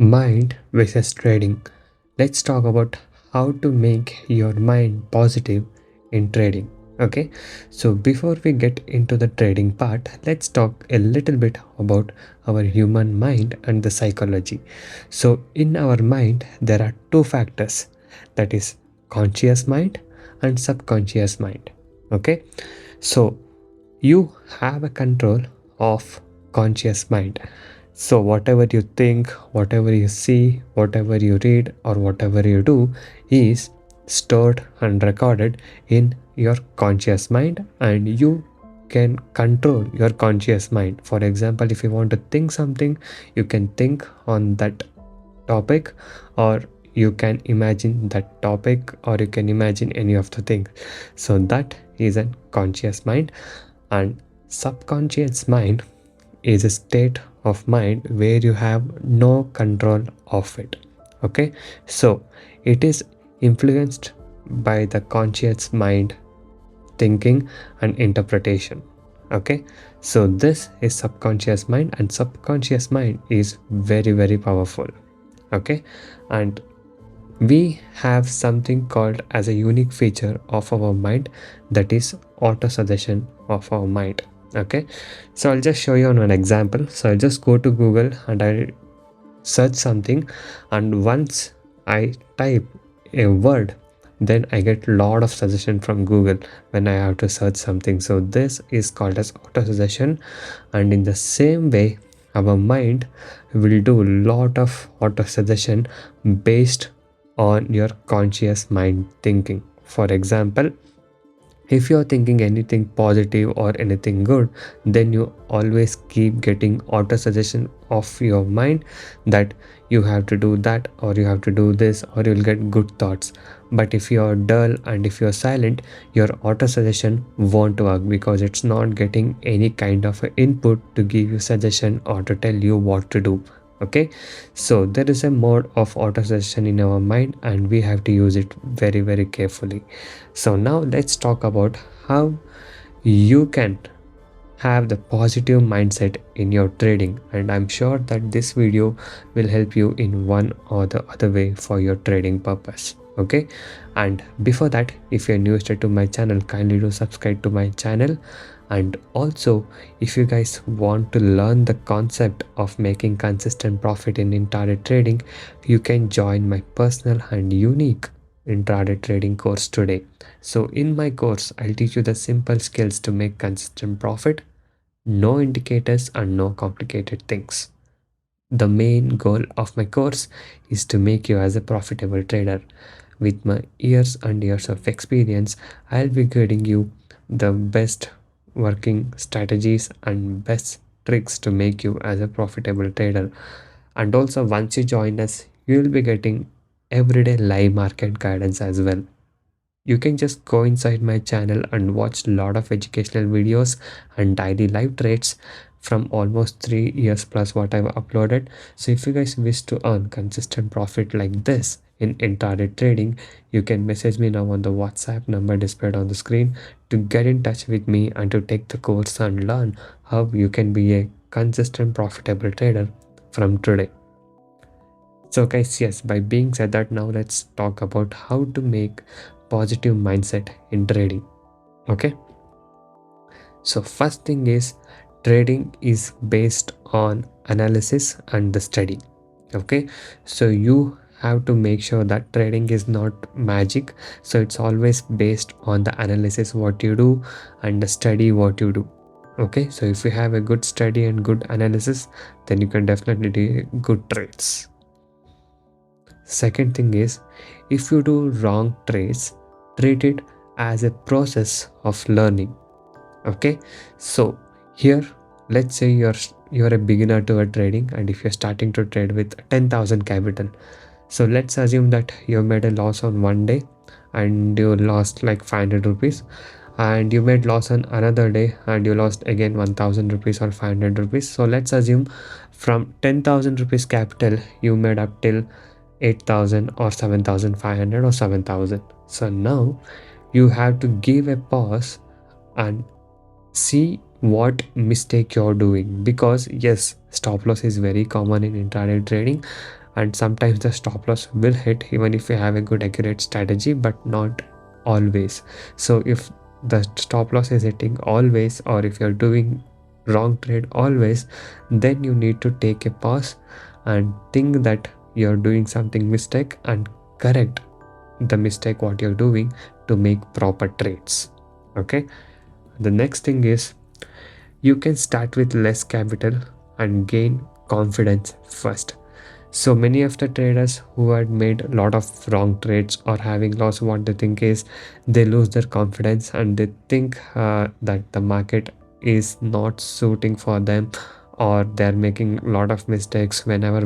Mind versus trading. Let's talk about how to make your mind positive in trading. Okay, so before we get into the trading part, let's talk a little bit about our human mind and the psychology. So, in our mind, there are two factors, that is, conscious mind and subconscious mind. Okay, so you have a control of conscious mind. So whatever you think, whatever you see, whatever you read, or whatever you do is stored and recorded in your conscious mind, and you can control your conscious mind. For example, if you want to think something, you can think on that topic, or you can imagine that topic, or you can imagine any of the things. So that is a conscious mind. And subconscious mind is a state of mind where you have no control of it. Okay, so it is influenced by the conscious mind thinking and interpretation. Okay, so this is subconscious mind, and subconscious mind is very powerful. Okay, and we have something called as a unique feature of our mind, that is auto suggestion of our mind. Okay, so I'll just show you on an example. So I'll just go to Google and I search something, and once I type a word, then I get a lot of suggestion from Google when I have to search something. So this is called as auto suggestion, and in the same way our mind will do a lot of auto suggestion based on your conscious mind thinking. For example, if you're thinking anything positive or anything good, then you always keep getting auto suggestion of your mind that you have to do that, or you have to do this, or you'll get good thoughts. But if you're dull and if you're silent, your auto suggestion won't work, because it's not getting any kind of input to give you suggestion or to tell you what to do. Okay, so there is a mode of auto suggestion in our mind, and we have to use it very carefully. So now let's talk about how you can have the positive mindset in your trading, and I'm sure that this video will help you in one or the other way for your trading purpose. Okay, and before that, if you're new to my channel, kindly do subscribe to my channel. And also, if you guys want to learn the concept of making consistent profit in intraday trading, you can join my personal and unique intraday trading course today. So in my course, I'll teach you the simple skills to make consistent profit, no indicators and no complicated things. The main goal of my course is to make you as a profitable trader. With my years and years of experience, I'll be guiding you the best working strategies and best tricks to make you as a profitable trader. And also, once you join us, you will be getting everyday live market guidance as well. You can just go inside my channel and watch a lot of educational videos and daily live trades from almost 3 years plus what I've uploaded. So if you guys wish to earn consistent profit like this in intraday trading, you can message me now on the WhatsApp number displayed on the screen to get in touch with me and to take the course and learn how you can be a consistent profitable trader from today. So guys, yes, by being said that, now let's talk about how to make positive mindset in trading. Okay, so first thing is, trading is based on analysis and the study. Okay, so you have to make sure that trading is not magic, so it's always based on the analysis what you do and the study what you do. Okay, so if you have a good study and good analysis, then you can definitely do good trades. Second thing is, if you do wrong trades, treat it as a process of learning. Okay, so here, let's say you're a beginner to a trading, and if you're starting to trade with 10,000 capital, so let's assume that you made a loss on one day and you lost like 500 rupees, and you made loss on another day and you lost again 1000 rupees or 500 rupees. So let's assume from 10,000 rupees capital you made up till 8,000 or 7,500 or 7,000. So now you have to give a pause and see what mistake you're doing, because yes, stop loss is very common in intraday trading, and sometimes the stop loss will hit even if you have a good accurate strategy, but not always. So if the stop loss is hitting always, or if you're doing wrong trade always, then you need to take a pause and think that you're doing something mistake and correct the mistake what you're doing to make proper trades. Okay, the next thing is you can start with less capital and gain confidence first. So many of the traders who had made a lot of wrong trades or having loss, what they think is they lose their confidence and they think that the market is not suiting for them, or they're making a lot of mistakes whenever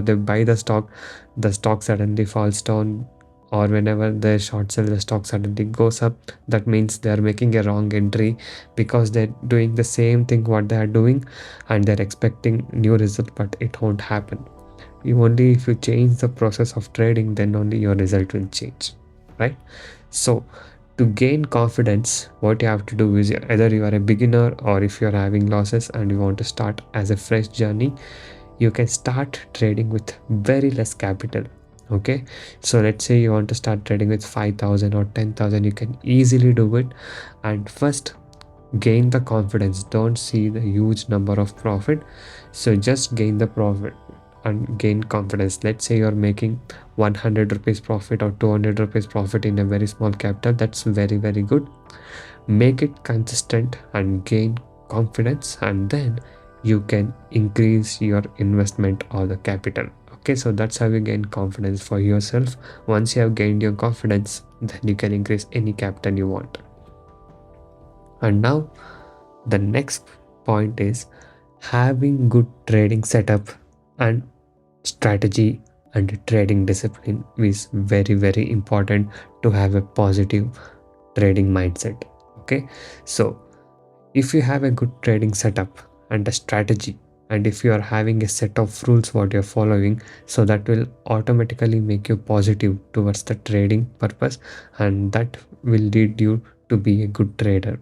they buy the stock suddenly falls down, or whenever they short sell the stock suddenly goes up. That means they're making a wrong entry because they're doing the same thing what they are doing and they're expecting new result, but it won't happen. You only if you change the process of trading, then only your result will change, right? So to gain confidence, what you have to do is either you are a beginner or if you're having losses and you want to start as a fresh journey, you can start trading with very less capital. Okay, so let's say you want to start trading with 5,000 or 10,000, you can easily do it. And first gain the confidence, don't see the huge number of profit, so just gain the profit and gain confidence. Let's say you're making 100 rupees profit or 200 rupees profit in a very small capital, that's very good. Make it consistent and gain confidence, and then you can increase your investment or the capital. Okay, so that's how you gain confidence for yourself. Once you have gained your confidence, then you can increase any capital you want. And now the next point is having good trading setup and strategy and trading discipline is very important to have a positive trading mindset. Okay, so if you have a good trading setup and a strategy, and if you are having a set of rules what you're following, so that will automatically make you positive towards the trading purpose, and that will lead you to be a good trader.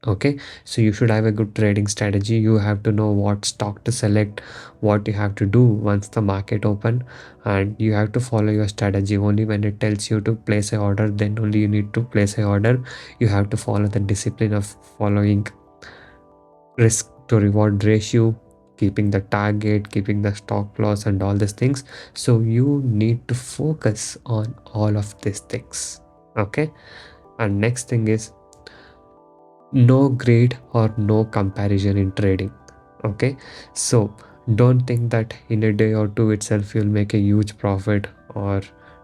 Okay, so you should have a good trading strategy. You have to know what stock to select, what you have to do once the market open, and you have to follow your strategy. Only when it tells you to place a order, then only you need to place a order. You have to follow the discipline of following risk to reward ratio, keeping the target, keeping the stop loss, and all these things. So you need to focus on all of these things. Okay, and next thing is no grade or no comparison in trading. Okay, so don't think that in a day or two itself you'll make a huge profit, or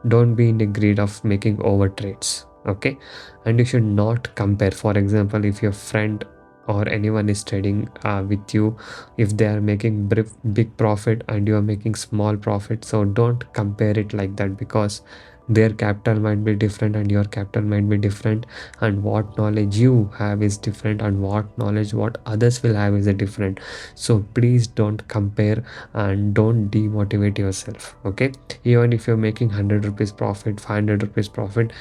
don't be in the greed of making over trades. Okay, and you should not compare. For example, if your friend or anyone is trading with you, if they are making big profit and you are making small profit, so don't compare it like that, because their capital might be different and your capital might be different, and what knowledge you have is different, and what knowledge what others will have is a different. So please don't compare and don't demotivate yourself. Okay, even if you're making 100 rupees profit, 500 rupees profit,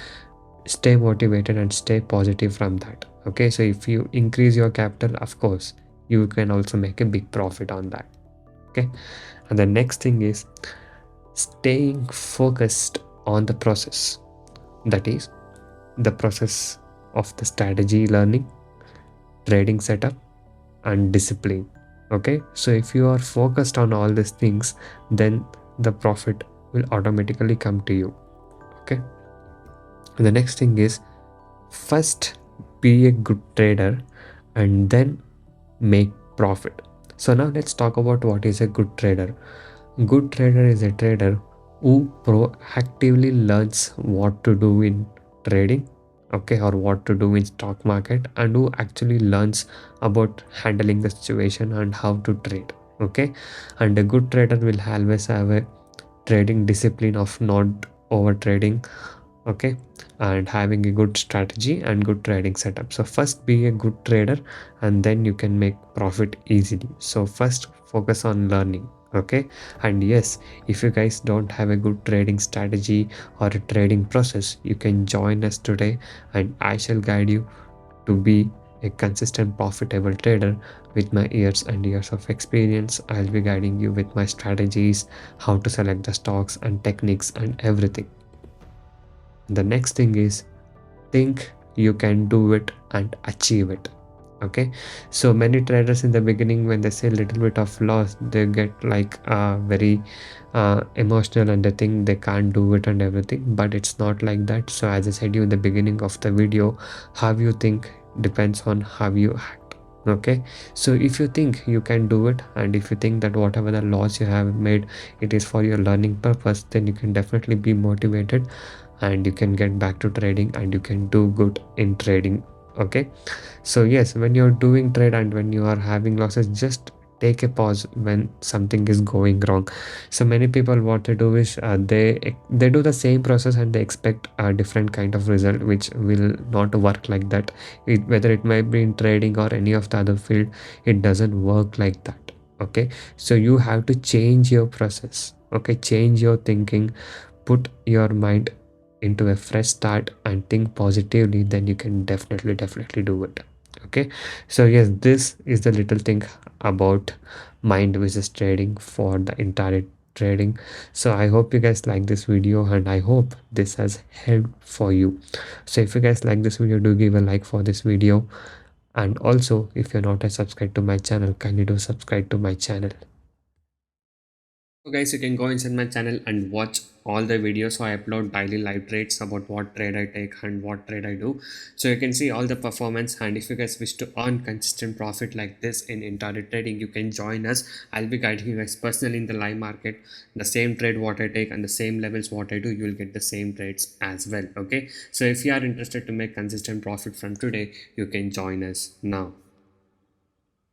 stay motivated and stay positive from that. Okay, so if you increase your capital, of course you can also make a big profit on that. Okay, and the next thing is staying focused on the process, that is the process of the strategy learning, trading setup, and discipline. Okay, so if you are focused on all these things, then the profit will automatically come to you. Okay, and the next thing is first be a good trader and then make profit. So now let's talk about what is a good trader. Good trader is a trader who proactively learns what to do in trading, okay, or what to do in stock market, and who actually learns about handling the situation and how to trade. Okay, and a good trader will always have a trading discipline of not over trading. Okay, and having a good strategy and good trading setup. So first be a good trader and then you can make profit easily. So first focus on learning. Okay, and yes, if you guys don't have a good trading strategy or a trading process, you can join us today and I shall guide you to be a consistent profitable trader with my years and years of experience. I'll be guiding you with my strategies, how to select the stocks and techniques and everything. The next thing is, think you can do it and achieve it. Okay, so many traders in the beginning, when they see a little bit of loss, they get like very emotional and they think they can't do it and everything, but it's not like that. So as I said you in the beginning of the video, how you think depends on how you act. Okay, so if you think you can do it, and if you think that whatever the loss you have made, it is for your learning purpose, then you can definitely be motivated and you can get back to trading and you can do good in trading. Okay, so yes, when you're doing trade and when you are having losses, just take a pause when something is going wrong. So many people, what they do is they do the same process and they expect a different kind of result, which will not work like that. Whether it might be in trading or any of the other field, it doesn't work like that. Okay, so you have to change your process. Okay, change your thinking, put your mind into a fresh start and think positively, then you can definitely do it. Okay, so yes, this is the little thing about mind versus trading for the entire trading. So I hope you guys like this video and I hope this has helped for you. So if you guys like this video, do give a like for this video, and also if you're not a subscribe to my channel, kindly do subscribe to my channel. So guys, you can go inside my channel and watch all the videos. So I upload daily live trades about what trade I take and what trade I do. So you can see all the performance, and if you guys wish to earn consistent profit like this in intraday trading, you can join us. I'll be guiding you guys personally in the live market. The same trade what I take and the same levels what I do, you will get the same trades as well. Okay, so if you are interested to make consistent profit from today, you can join us now.